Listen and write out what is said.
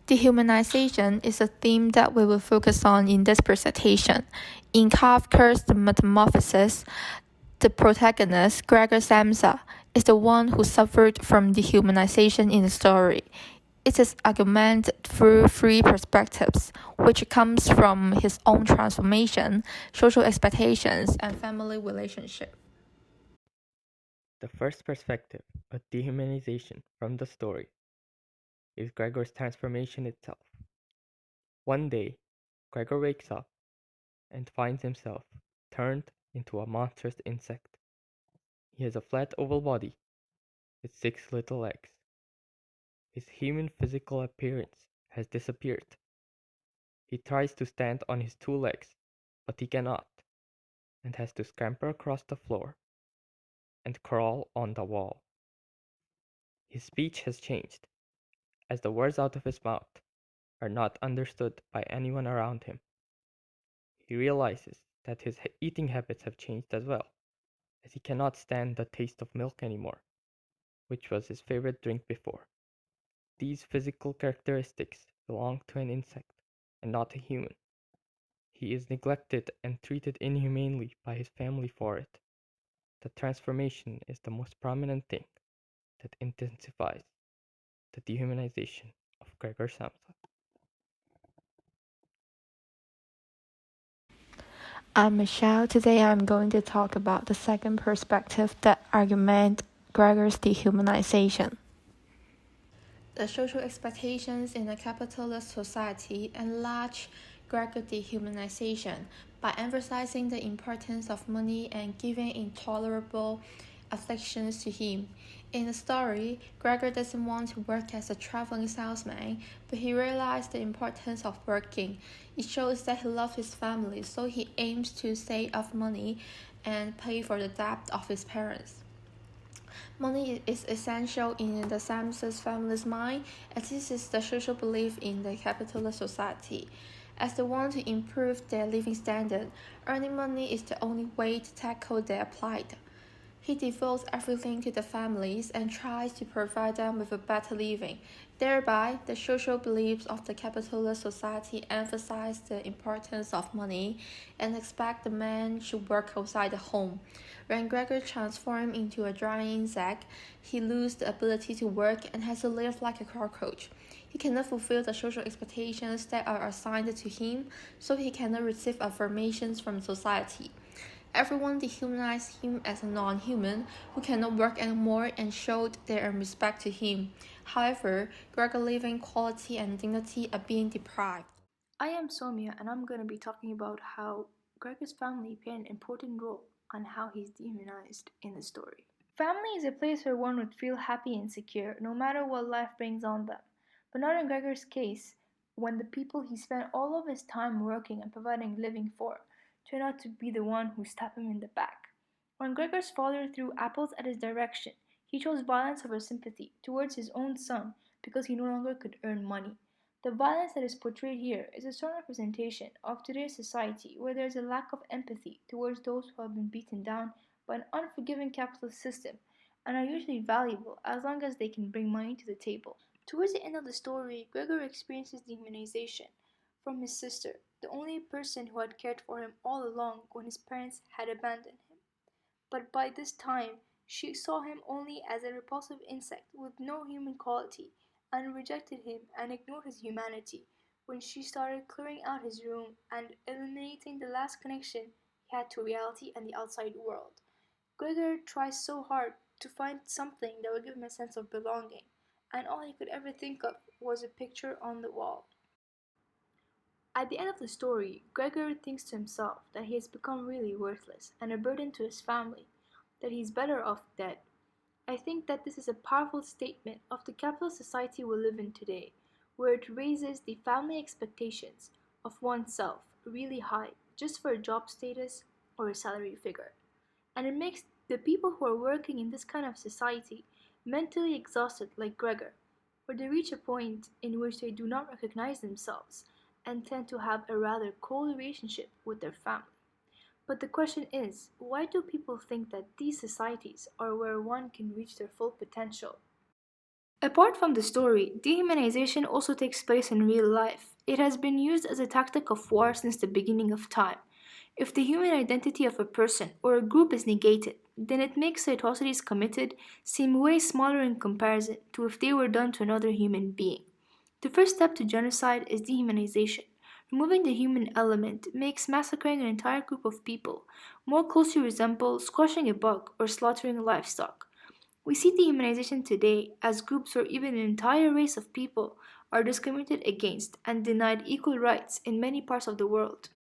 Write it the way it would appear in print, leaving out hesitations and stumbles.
Dehumanization is a theme that we will focus on in this presentation. In Kafka's The Metamorphosis, the protagonist, Gregor Samsa, is the one who suffered from dehumanization in the story. It is argumented through three perspectives, which comes from his own transformation, social expectations, and family relationship. The first perspective, a dehumanization from the story, is Gregor's transformation itself. One day, Gregor wakes up and finds himself turned into a monstrous insect. He has a flat oval body with 6 little legs. His human physical appearance has disappeared. He tries to stand on his 2 legs, but he cannot, and has to scamper across the floor and crawl on the wall. His speech has changed, as the words out of his mouth are not understood by anyone around him. He realizes that his eating habits have changed as well, as he cannot stand the taste of milk anymore, which was his favorite drink before. These physical characteristics belong to an insect and not a human. He is neglected and treated inhumanely by his family for it. The transformation is the most prominent thing that intensifies the dehumanization of Gregor Samsa. I'm Michelle. Today I'm going to talk about the second perspective that argument Gregor's dehumanization. The social expectations in a capitalist society enlarge Gregor dehumanization by emphasizing the importance of money and giving intolerable afflictions to him. In the story, Gregor doesn't want to work as a traveling salesman, but he realizes the importance of working. It shows that he loves his family, so he aims to save up money and pay for the debt of his parents. Money is essential in the Samsa's family's mind, as this is the social belief in the capitalist society. As they want to improve their living standard, earning money is the only way to tackle their plight. He devotes everything to the families and tries to provide them with a better living. Thereby, the social beliefs of the capitalist society emphasize the importance of money and expect the man should work outside the home. When Gregor transforms into a giant insect, he loses the ability to work and has to live like a cockroach. He cannot fulfill the social expectations that are assigned to him, so he cannot receive affirmations from society. Everyone dehumanized him as a non-human who cannot work anymore and showed their respect to him. However, Gregor living quality and dignity are being deprived. I am Somia, and I'm going to be talking about how Gregor's family play an important role on how he's demonized in the story. Family is a place where one would feel happy and secure, no matter what life brings on them. But not in Gregor's case, when the people he spent all of his time working and providing living for turn out to be the one who stab him in the back. When Gregor's father threw apples at his direction, he chose violence over sympathy towards his own son because he no longer could earn money. The violence that is portrayed here is a strong representation of today's society where there is a lack of empathy towards those who have been beaten down by an unforgiving capitalist system and are usually valuable as long as they can bring money to the table. Towards the end of the story, Gregor experiences dehumanization from his sister, the only person who had cared for him all along when his parents had abandoned him. But by this time, she saw him only as a repulsive insect with no human quality and rejected him and ignored his humanity when she started clearing out his room and eliminating the last connection he had to reality and the outside world. Gregor tries so hard to find something that would give him a sense of belonging, and all he could ever think of was a picture on the wall. At the end of the story, Gregor thinks to himself that he has become really worthless and a burden to his family, that he is better off dead. I think that this is a powerful statement of the capitalist society we live in today, where it raises the family expectations of oneself really high just for a job status or a salary figure. And it makes the people who are working in this kind of society mentally exhausted like Gregor, where they reach a point in which they do not recognize themselves and tend to have a rather cold relationship with their family. But the question is, why do people think that these societies are where one can reach their full potential? Apart from the story, dehumanization also takes place in real life. It has been used as a tactic of war since the beginning of time. If the human identity of a person or a group is negated, then it makes the atrocities committed seem way smaller in comparison to if they were done to another human being. The first step to genocide is dehumanization. Removing the human element makes massacring an entire group of people more closely resemble squashing a bug or slaughtering livestock. We see dehumanization today as groups or even an entire race of people are discriminated against and denied equal rights in many parts of the world.